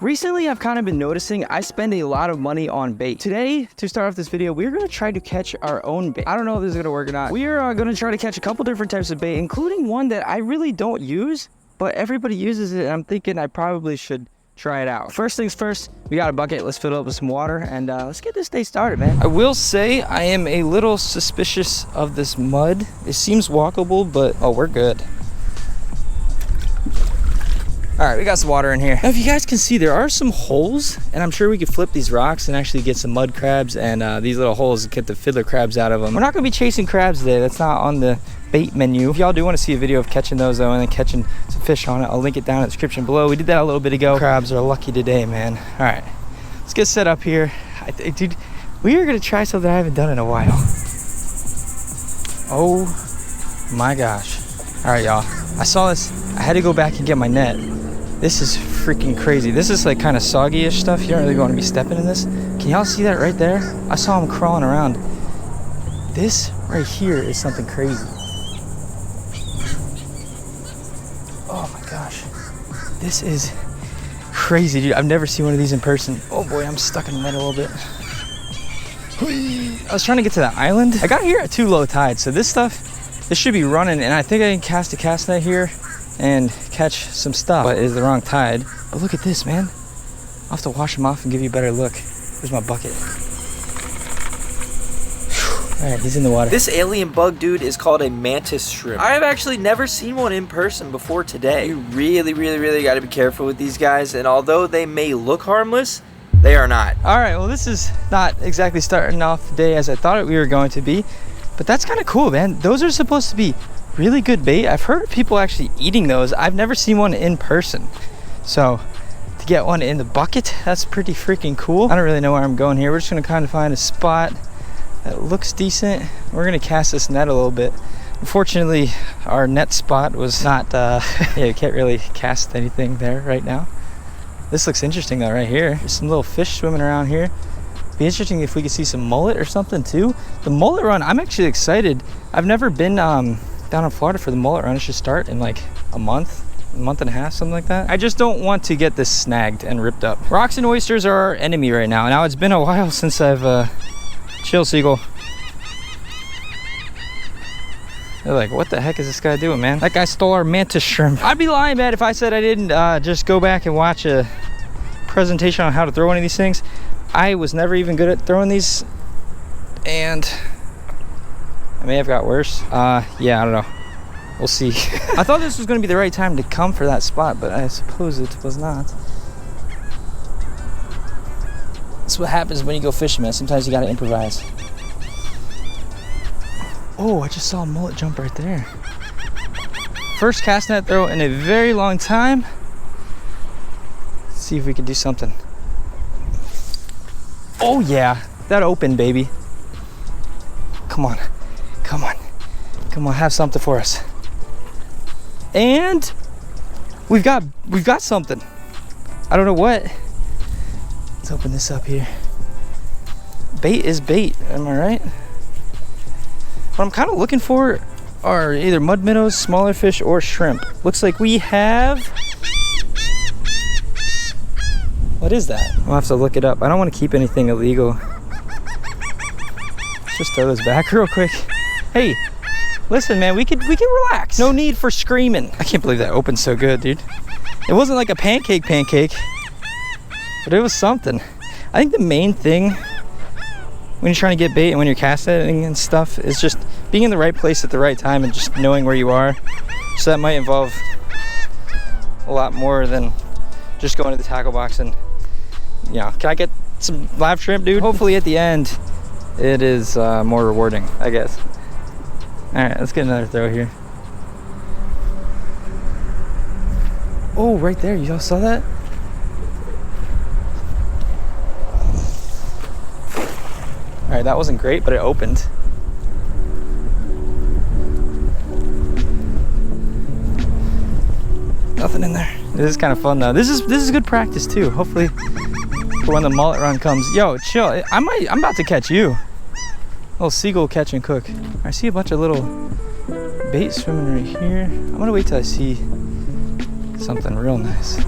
Recently, I've kind of been noticing I spend a lot of money on bait. Today, to start off this video, we're going to try to catch our own bait. I don't know if this is going to work or not. We are going to try to catch a couple different types of bait, including one that I really don't use, but everybody uses it, and I'm thinking I probably should try it out. First things first, we got a bucket. Let's fill it up with some water, and let's get this day started, man. I will say I am a little suspicious of this mud. It seems walkable, but oh, we're good. All right, we got some water in here. Now, if you guys can see, there are some holes, and I'm sure we could flip these rocks and actually get some mud crabs, and these little holes, get the fiddler crabs out of them. We're not gonna be chasing crabs today. That's not on the bait menu. If y'all do want to see a video of catching those though, and then catching some fish on it, I'll link it down in the description below. We did that a little bit ago. Crabs are lucky today, man. All right, let's get set up here. Dude, we are gonna try something I haven't done in a while. Oh my gosh. All right, y'all. I saw this. I had to go back and get my net. This is freaking crazy. This is like kind of soggy-ish stuff. You don't really want to be stepping in this. Can y'all see that right there? I saw him crawling around. This right here is something crazy. Oh my gosh. This is crazy, dude. I've never seen one of these in person. Oh boy, I'm stuck in the net a little bit. I was trying to get to that island. I got here at too low tide, so this should be running, and I think I can cast a cast net here and catch some stuff, but it's the wrong tide. But look at this, man. I'll have to wash them off and give you a better look. Here's my bucket. All right, he's in the water. This alien bug, dude, is called a mantis shrimp. I have actually never seen one in person before today. You really got to be careful with these guys, and although they may look harmless, they are not. All right, well, this is not exactly starting off the day as I thought we were going to be, but that's kind of cool, man. Those are supposed to be really good bait. I've heard of people actually eating those. I've never seen one in person. So to get one in the bucket, that's pretty freaking cool. I don't really know where I'm going here. We're just gonna kind of find a spot that looks decent. We're gonna cast this net a little bit. Unfortunately, our net spot was not, yeah, you can't really cast anything there right now. This looks interesting though, right here. There's some little fish swimming around here. Be interesting if we could see some mullet or something too. The mullet run, I'm actually excited. I've never been down in Florida for the mullet run. It should start in like a month and a half, something like that. I just don't want to get this snagged and ripped up. Rocks and oysters are our enemy right now. Now, it's been a while since I've chill, seagull. They're like, what the heck is this guy doing, man? That guy stole our mantis shrimp. I'd be lying, man, if I said I didn't just go back and watch a presentation on how to throw one of these things. I was never even good at throwing these, and I may have got worse. Yeah, I don't know. We'll see. I thought this was going to be the right time to come for that spot, but I suppose it was not. That's what happens when you go fishing, man. Sometimes you got to improvise. Oh, I just saw a mullet jump right there. First cast net throw in a very long time. Let's see if we can do something. Oh yeah, that opened, baby. Come on. Come on, come on, have something for us. And we've got something. I don't know what. Let's open this up here. Bait is bait, am I right? What I'm kind of looking for are either mud minnows, smaller fish, or shrimp. Looks like we have. What is that? I'll have to look it up. I don't want to keep anything illegal. Let's just throw this back real quick. Hey, listen, man, we can relax. No need for screaming. I can't believe that opened so good, dude. It wasn't like a pancake, but it was something. I think the main thing when you're trying to get bait and when you're cast netting and stuff is just being in the right place at the right time and just knowing where you are. So that might involve a lot more than just going to the tackle box and, you know, can I get some live shrimp, dude? Hopefully at the end, it is more rewarding, I guess. All right, let's get another throw here. Oh, right there, you all saw that? All right, that wasn't great, but it opened. Nothing in there. This is kind of fun though. This is good practice too. Hopefully for when the mullet run comes. Yo, chill, I'm about to catch you. Little seagull catch and cook. I see a bunch of little bait swimming right here. I'm gonna wait till I see something real nice.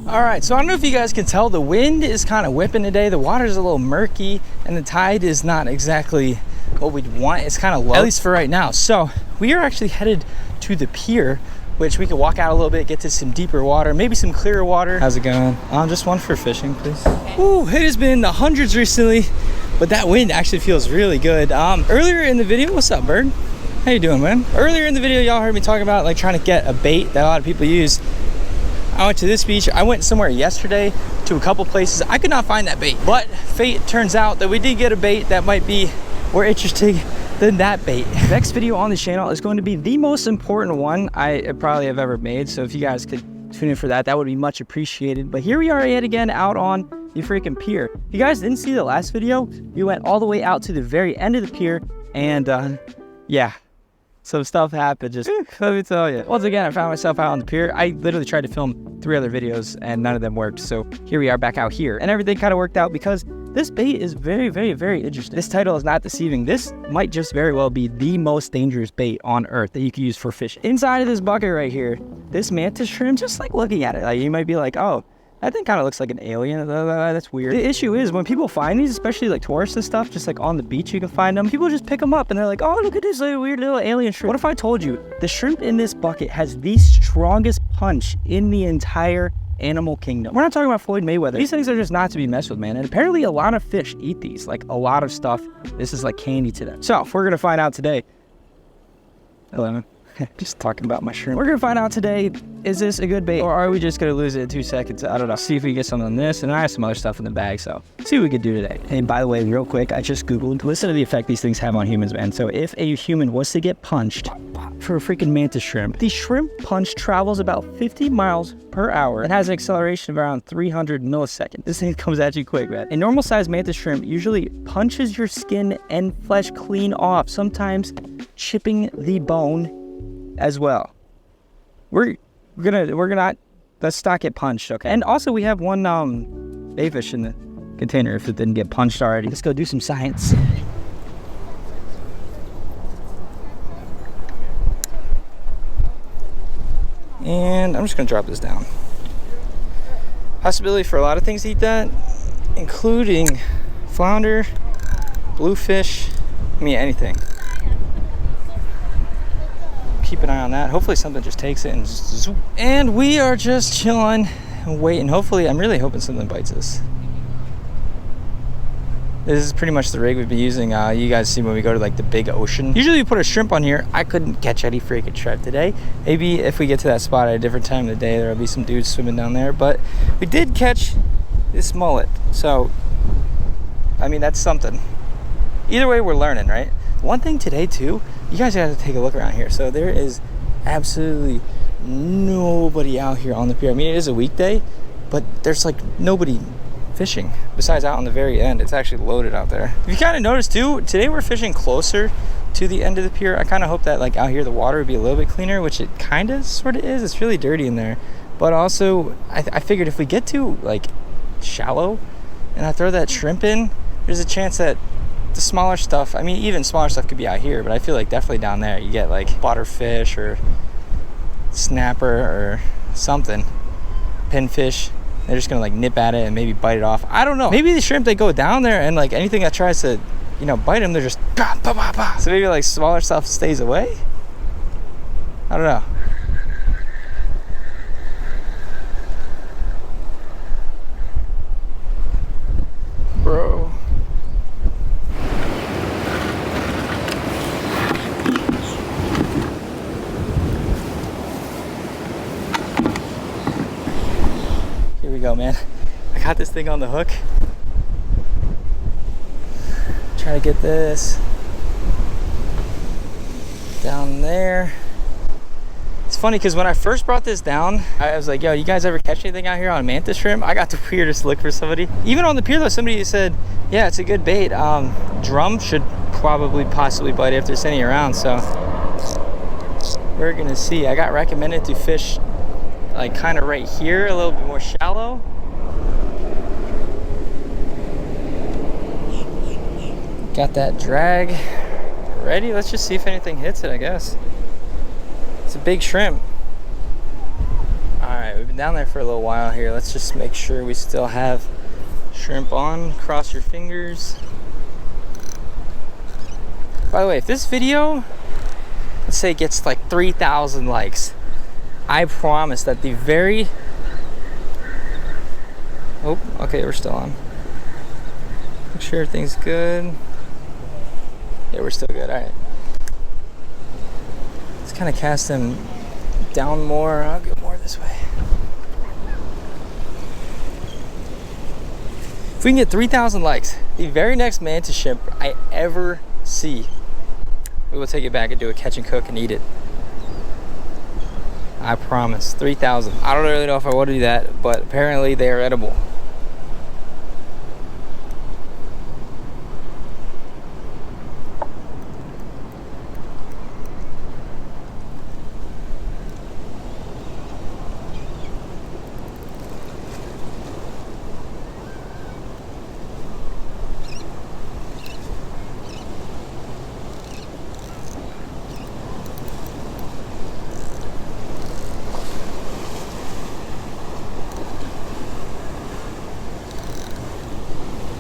All right, so I don't know if you guys can tell, the wind is kind of whipping today. The water's a little murky and the tide is not exactly what we'd want. It's kind of low, at least for right now. So we are actually headed to the pier, which we could walk out a little bit, get to some deeper water, maybe some clearer water. How's it going? Just one for fishing, please. Ooh, it has been the hundreds recently, but that wind actually feels really good. Earlier in the video, what's up, bird? How you doing, man? Earlier in the video, y'all heard me talk about like trying to get a bait that a lot of people use. I went to this beach. I went somewhere yesterday to a couple places. I could not find that bait, but fate turns out that we did get a bait that might be more interesting than that bait. Next video on the channel is going to be the most important one I probably have ever made. So if you guys could tune in for that, that would be much appreciated. But here we are yet again out on the freaking pier. If you guys didn't see the last video, we went all the way out to the very end of the pier and yeah. Some stuff happened, just let me tell you. Once again, I found myself out on the pier. I literally tried to film 3 other videos and none of them worked. So here we are back out here. And everything kind of worked out because this bait is very, very, very interesting. This title is not deceiving. This might just very well be the most dangerous bait on earth that you can use for fishing. Inside of this bucket right here, this mantis shrimp, just like looking at it, like you might be like, oh, that thing kind of looks like an alien. That's weird. The issue is when people find these, especially like tourists and stuff, just like on the beach, you can find them. People just pick them up and they're like, oh, look at this like, weird little alien shrimp. What if I told you the shrimp in this bucket has the strongest punch in the entire animal kingdom? We're not talking about Floyd Mayweather. These things are just not to be messed with, man. And apparently a lot of fish eat these, like a lot of stuff. This is like candy to them. So we're going to find out today. Hello. Just talking about my shrimp. We're gonna find out today, is this a good bait or are we just gonna lose it in 2 seconds? I don't know. See if we get something on this, and I have some other stuff in the bag, so see what we could do today. And by the way, real quick, I just Googled, listen to the effect these things have on humans, man. So if a human was to get punched for a freaking mantis shrimp, the shrimp punch travels about 50 miles per hour. It has an acceleration of around 300 milliseconds. This thing comes at you quick, man. A normal sized mantis shrimp usually punches your skin and flesh clean off, sometimes chipping the bone as well. We're gonna let's not get punched, okay? And also we have one bait fish in the container if it didn't get punched already. Let's go do some science. And I'm just gonna drop this down. Possibility for a lot of things to eat that, including flounder, bluefish, I mean anything. Keep an eye on that. Hopefully something just takes it and just zoop. And we are just chilling and waiting. Hopefully, I'm really hoping something bites us. This is pretty much the rig we've been using. You guys see when we go to like the big ocean. Usually we put a shrimp on here. I couldn't catch any freaking shrimp today. Maybe if we get to that spot at a different time of the day, there'll be some dudes swimming down there. But we did catch this mullet. So, I mean, that's something. Either way, we're learning, right? One thing today too, you guys gotta take a look around here. So there is absolutely nobody out here on the pier. I mean, it is a weekday, but there's like nobody fishing besides out on the very end. It's actually loaded out there. If you kind of notice too, today we're fishing closer to the end of the pier. I kind of hope that like out here the water would be a little bit cleaner, which it kind of sort of is. It's really dirty in there. But also, I figured if we get too like shallow and I throw that shrimp in, there's a chance that the smaller stuff, I mean even smaller stuff could be out here, but I feel like definitely down there you get like butterfish or snapper or something, pinfish. They're just gonna like nip at it and maybe bite it off. I don't know, maybe the shrimp, they go down there and like anything that tries to, you know, bite them, they're just bah, bah, bah, bah. So maybe like smaller stuff stays away. I don't know. Bro, here we go, man. I got this thing on the hook. Try to get this down there. It's funny because when I first brought this down, I was like, yo, you guys ever catch anything out here on mantis shrimp? I got the weirdest look for somebody. Even on the pier though, somebody said, yeah, it's a good bait. Drum should probably possibly bite if there's any around, so. we're gonna see. I got recommended to fish like kind of right here, a little bit more shallow. Got that drag ready. Let's just see if anything hits it, I guess. It's a big shrimp. All right, we've been down there for a little while here. Let's just make sure we still have shrimp on. Cross your fingers. By the way, if this video, let's say it gets like 3,000 likes, I promise that the very... Oh, okay, we're still on. Make sure everything's good. Yeah, we're still good, all right. Let's kind of cast them down more. I'll go more this way. If we can get 3,000 likes, the very next mantis shrimp I ever see, we will take it back and do a catch and cook and eat it. I promise. 3,000. I don't really know if I want to do that, but apparently they are edible.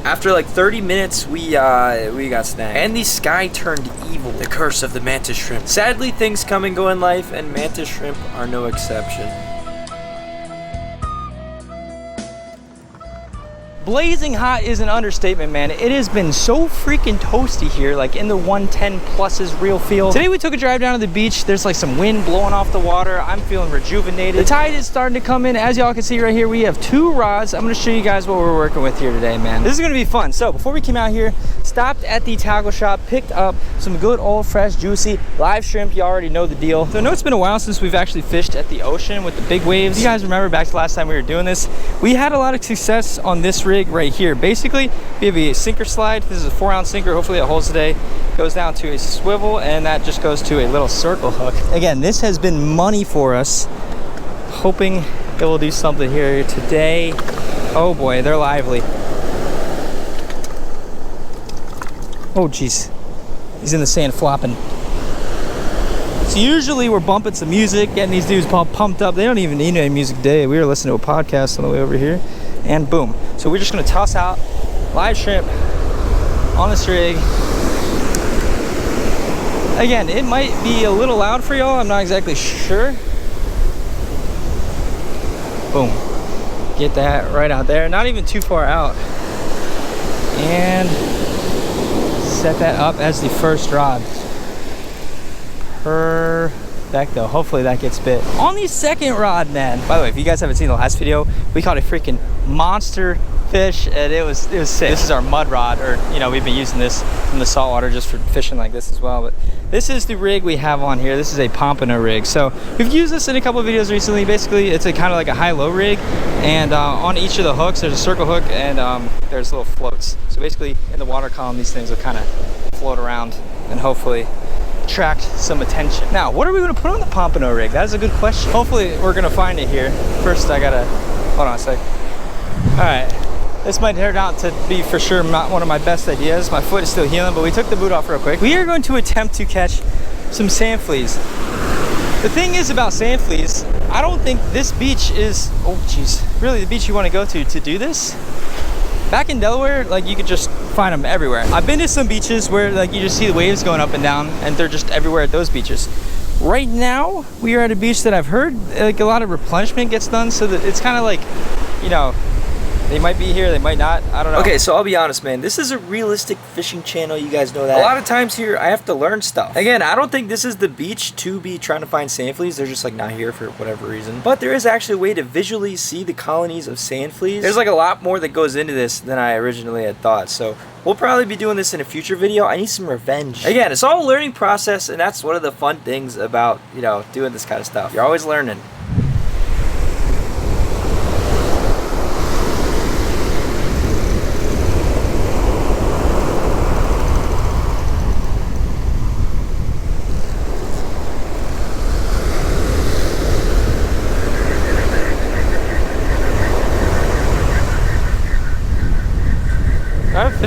After like 30 minutes, we got snagged. And the sky turned evil. The curse of the mantis shrimp. Sadly, things come and go in life, and mantis shrimp are no exception. Blazing hot is an understatement, man. It has been so freaking toasty here, like in the 110 pluses real feel. Today we took a drive down to the beach. There's like some wind blowing off the water. I'm feeling rejuvenated. The tide is starting to come in. As y'all can see right here, we have 2 rods. I'm gonna show you guys what we're working with here today, man. This is gonna be fun. So before we came out here, stopped at the tackle shop, picked up some good old fresh, juicy live shrimp. You already know the deal. So I know it's been a while since we've actually fished at the ocean with the big waves. You guys remember back to the last time we were doing this? We had a lot of success on this rig right here. Basically, we have a sinker slide. This is a 4-ounce sinker. Hopefully it holds today. Goes down to a swivel, and that just goes to a little circle hook. Again, this has been money for us. Hoping it will do something here today. Oh boy, they're lively. Oh geez, he's in the sand flopping. So usually we're bumping some music, getting these dudes pumped up. They don't even need any music today. We were listening to a podcast on the way over here, and boom. So we're just gonna toss out live shrimp on this rig. Again, it might be a little loud for y'all. I'm not exactly sure. Boom. Get that right out there. Not even too far out. And set that up as the first rod. Perfecto. Hopefully that gets bit. On the second rod, man. By the way, if you guys haven't seen the last video, we caught a freaking monster fish, and it was sick. This is our mud rod, or you know, we've been using this from the saltwater just for fishing like this as well. But this is the rig we have on here. This is a pompano rig. So we've used this in a couple of videos recently. Basically, it's a kind of like a high-low rig, and on each of the hooks, there's a circle hook, and there's little floats. So basically, in the water column, these things will kind of float around and hopefully attract some attention. Now, what are we going to put on the pompano rig? That is a good question. Hopefully, we're going to find it here. First, I gotta hold on a sec. All right. This might turn out to be for sure not one of my best ideas. My foot is still healing, but we took the boot off real quick. We are going to attempt to catch some sand fleas. The thing is about sand fleas, I don't think this beach is, oh geez, really the beach you want to go to do this. Back in Delaware, like you could just find them everywhere. I've been to some beaches where like you just see the waves going up and down, and they're just everywhere at those beaches. Right now, we are at a beach that I've heard like a lot of replenishment gets done, so that it's kind of like, you know, they might be here, they might not, I don't know. Okay, so I'll be honest, man. This is a realistic fishing channel, you guys know that. A lot of times here, I have to learn stuff. Again, I don't think this is the beach to be trying to find sand fleas. They're just like not here for whatever reason. But there is actually a way to visually see the colonies of sand fleas. There's like a lot more that goes into this than I originally had thought. So we'll probably be doing this in a future video. I need some revenge. Again, it's all a learning process, and that's one of the fun things about, you know, doing this kind of stuff. You're always learning.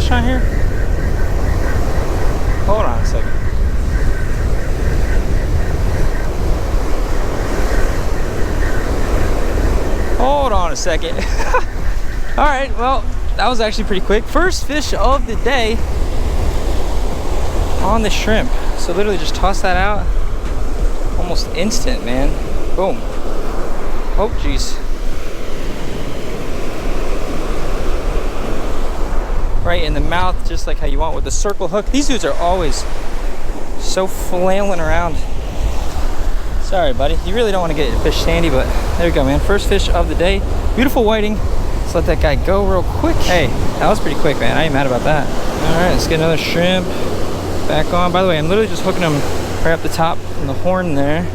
fish on here? Hold on a second. Hold on a second. All right, well, that was actually pretty quick. First fish of the day on the shrimp. So literally just toss that out. Almost instant, man. Boom. Oh, geez. Right in the mouth, just like how you want with the circle hook. These dudes are always so flailing around. Sorry, buddy. You really don't want to get a fish sandy, but there you go, man. First fish of the day. Beautiful whiting. Let's let that guy go real quick. Hey, that was pretty quick, man. I ain't mad about that. All right, let's get another shrimp back on. By the way, I'm literally just hooking them right up the top from the horn there.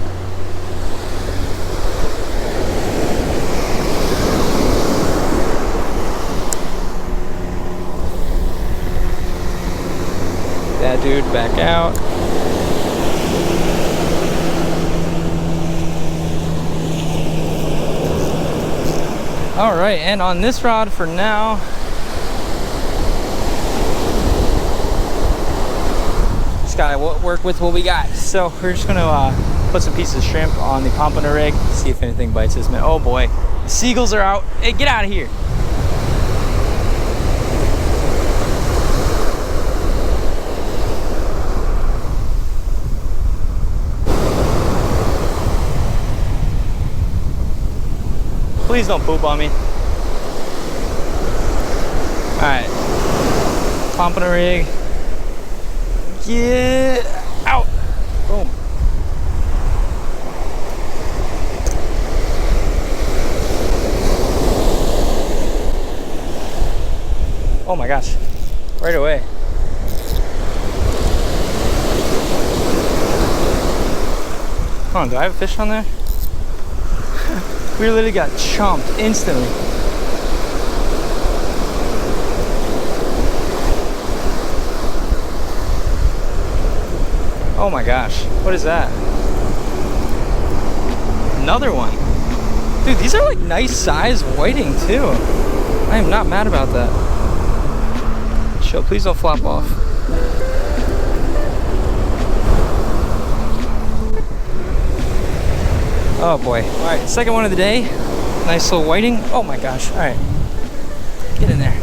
That dude back out. All right, and on this rod for now, just gotta work with what we got. So we're just gonna put some pieces of shrimp on the pompano rig, see if anything bites this man. Oh boy, the seagulls are out. Hey, get out of here. Please don't poop on me. Alright. Pompano rig. Get out. Boom. Oh my gosh. Right away. Hold on, do I have a fish on there? We literally got chomped instantly. Oh my gosh, what is that? Another one. Dude, these are like nice size whiting too. I am not mad about that. Chill, please don't flop off. Oh boy. All right, second one of the day. Nice little whiting. Oh my gosh. All right, get in there.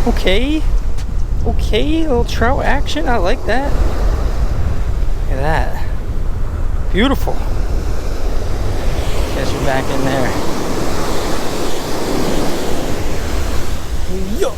Okay. Okay, a little trout action. I like that. Look at that. Beautiful. Guess you're back in there. Yo.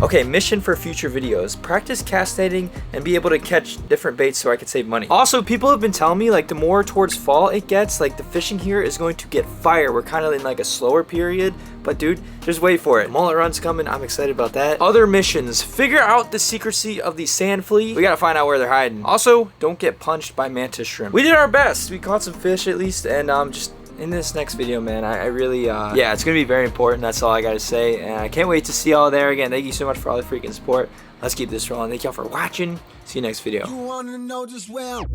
Okay, mission for future videos. Practice cast netting and be able to catch different baits so I can save money. Also, people have been telling me like the more towards fall it gets, like the fishing here is going to get fire. We're kind of in like a slower period, but dude, just wait for it. Mullet run's coming. I'm excited about that. Other missions. Figure out the secrecy of the sand flea. We gotta find out where they're hiding. Also, don't get punched by mantis shrimp. We did our best. We caught some fish at least, and just in this next video, man, I really, yeah, it's gonna be very important. That's all I gotta say, and I can't wait to see y'all there. Again, thank you so much for all the freaking support. Let's keep this rolling. Thank y'all for watching. See you next video. You wanna know just well.